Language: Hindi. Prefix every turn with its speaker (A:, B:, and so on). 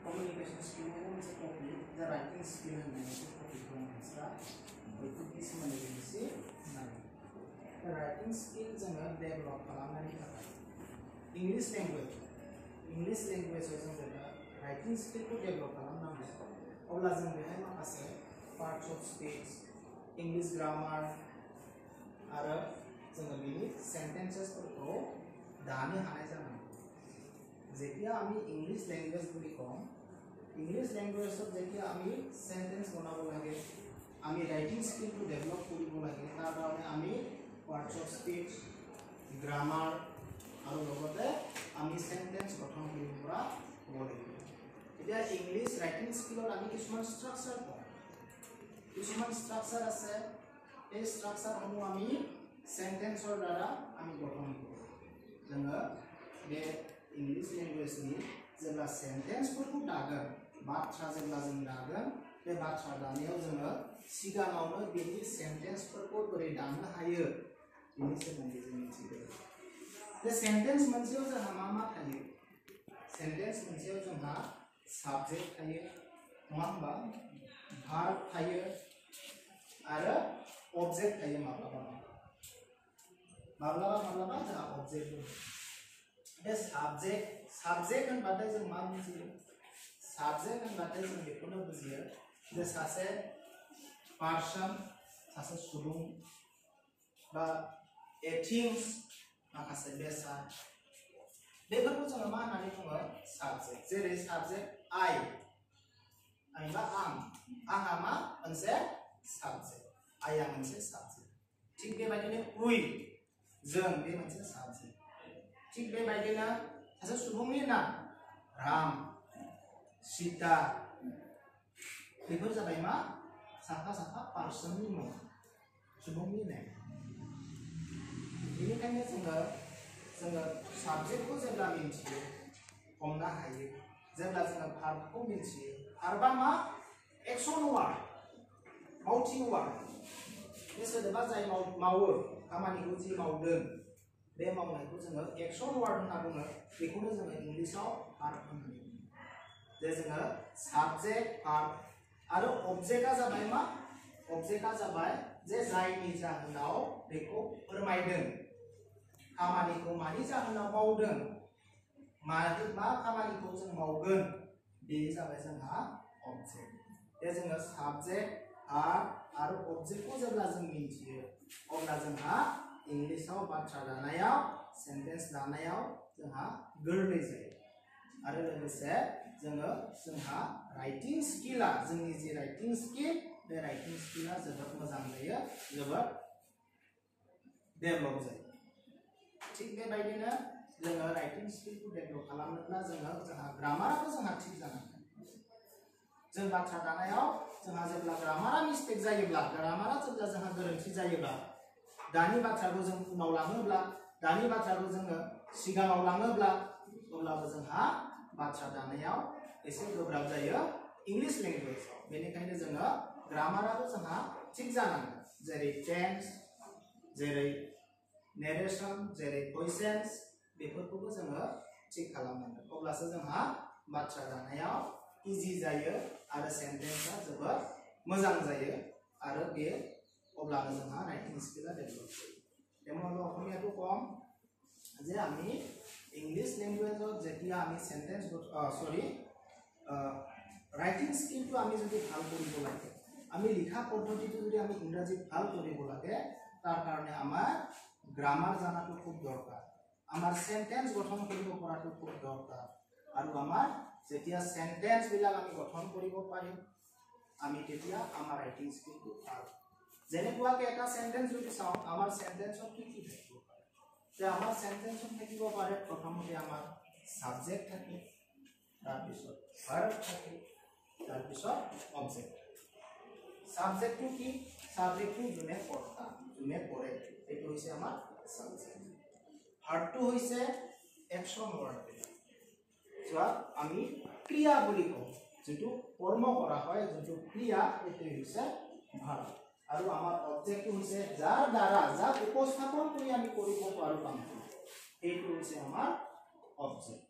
A: communication skill is a topic, the writing skill and management topic from extra. The writing skills and develop English language is the writing skill to develop parts of speech, English grammar, sentences जेतिया आमी इंग्लिश लैंग्वेज বুলি কম इंग्लिश लैंग्वेजত जेतिया आमी सेंटेंस बनाব লাগে आमी राइटिंग स्किल टू डेभलप কৰিব লাগে তাৰ কাৰণে आमी पार्ट्स ऑफ स्पीच ग्रामार আৰু লগতে आमी सेंटेंस গঠন কৰিব পৰা হ'ব লাগিব এতিয়া इंग्लिश राइटिंग स्किলত आमी কিছুমান স্ট্ৰাকচাৰ পাওঁ কিছুমান স্ট্ৰাকচাৰ আছে এই স্ট্ৰাকচাৰ সমূহ आमी सेंटेंसৰ দ্বাৰা आमी গঠন কৰো जोङो बे इंग्लिश लैंग्वेज नि जेब्ला सेंटेंस फोरखौ दागोन बाथ्रा जेब्ला जों दागोन बे बाथ्रा दानायाव जोङो सिगाङावनो बेनि सेंटेंस फोरखौ बोरै दानो हायो बेनि सोमोन्दै जों मिथिगोन बे सेंटेंस मोनसेयाव जोंहा मा थायो सेंटेंस मोनसेयाव जोंहा सब्जेक्ट थायो नङा होनबा भार्ब थायो आरो ऑब्जेक्ट थायो माब्लाबा जोंहा ऑब्जेक्ट The subject and बाथाय जों मा बुजियो subject and बाथाय जों बेखौनो बुजियो जे सासे पर्सन सासे सुबुं बा थिंग्स माखासे बेसाद बेफोरखौ जों मा होननानै बुङो subject जेरै subject I बा आंहा मा मोनसे subject I आ मोनसे subject थिग बेबायदिनो we जों बे मोनसे subject ठीक बेबायदिनो सासे सुबुंनि नाम राम सीता बेफोर जाबाय मा साफा पार्सननि मुं सुबुंनि नाम बेनिखायनो जोङो साबजेक्टखौ जेब्ला मिथियो हमनो हायो जेब्ला जोङो भार्बखौ मिथियो भार्बा मा एक्शन वार्ड मावथि वार्ड बे सोदोबा जाय मावो खामानिखौ जि मावदों बे मावनायखौ जोङो एक्शन वार्ड होनना बुङो बेखौनो जोङो इंलिशआव भार्ब होननानै बुङो जे जोङो साबजेक्ट भार्ब आरो ऑब्जेक्टआ जाबाय मा ऑब्जेक्टआ जाबाय जे जायनि जाहोनाव बेखौ फोरमायदों खामानिखौ मानि जाहोनाव मावदों मा खामानिखौ जों मावगोन बे जाबाय जोंहा ऑब्जेक्ट जे जोङो साबजेक्ट भार्ब आरो ऑब्जेक्टखौ जेब्ला जों मिथियो अब्ला जोंहा इंलिशआव बाथ्रा दानायाव सेंटेंस दानायाव जोंहा गोरलै जायो आरो लोगोसे जोंहा राइटिं स्किलआ जोंनि जि राइटिं स्किल बे राइटिं स्किलआ जोबोद मोजां जायो जोबोद डेभलप जायो थिग बेबायदिनो जोङो राइटिं स्किलखौ डेभलप खालामनोब्ला जोंहा ग्रामाराबो जोंहा थिग जानांगोन जों बाथ्रा दानायाव जोंहा जेब्ला ग्रामारा मिस्टेक जायोब्ला ग्रामारा जेब्ला जोंहा गोरोन्थि जायोब्ला दानि बाथ्राखौ जों उनाव लाङोब्ला दानि बाथ्राखौ जोङो सिगाङाव लाङोब्ला अब्लाबो जोंहा बाथ्रा दानायाव एसे गोब्राब जायो इंलिश लैंग्वेजआव बेनिखायनो जोङो ग्रामाराबो जोंहा थिग जानांगोन जेरै टेन्स जेरै नेरेशन जेरै क्वेश्चन्स बेफोरखौबो जोङो थिग खालामनांगोन अब्लासो जोंहा बाथ्रा दानायाव इजि जायो आरो सेन्टेन्सआ जोबोद मोजां जायो आरो बे अब्लानो जोंहा राइटिं स्किलआ डेभलप जायो तेमन अসমীয়াটো কম जे आमी इंग्लिश लैंग्वेजत जेतिया आमी सेंटेंस राइटिं स्किलটো आमी যদি ভাল কৰিব লাগে आमी লিখা পদ্ধতিটো যদি आमी ইংৰাজীত ভাল কৰিব লাগে তাৰ কাৰণে আমাৰ গ্রামার জানাটো খুব দৰকাৰ আমাৰ সেন্টেন্স গঠন কৰিব পৰাটো খুব দৰকাৰ আৰু আমাৰ যেতিয়া সেন্টেন্স বিলাক আমি গঠন কৰিব পাৰিম আমি তেতিয়া আমাৰ রাইটিং স্কিলটো ভাল যেনেকুৱাকে এটা সেন্টেন্স যদি চাও আমাৰ সেন্টেন্সত কি থাকিব পাৰে যে আমাৰ সেন্টেন্সত থাকিব পাৰে প্ৰথমতে আমাৰ সাবজেক্ট থাকে তাৰ পিছত ভার্ব থাকে তাৰ পিছত অবজেক্ট সাবজেক্টটো কি সাবজেক্টটো যোনে কৰ্তা যোনে কৰে এটো হৈছে আমাৰ সাবজেক্ট ভার্বটো হৈছে অ্যাকশন ওয়ার্ড যা আমি ক্রিয়া বুলি কওঁ যেটো কৰ্ম কৰা হয় যেটো ক্রিয়া এটো হৈছে ভার্ব আৰু আমাৰ অবজেক্ট হৈছে যাৰ দ্বাৰা যা উপস্থাপন কৰি আমি কৰিব পাৰো কামটো এইটো হৈছে আমাৰ অবজেক্ট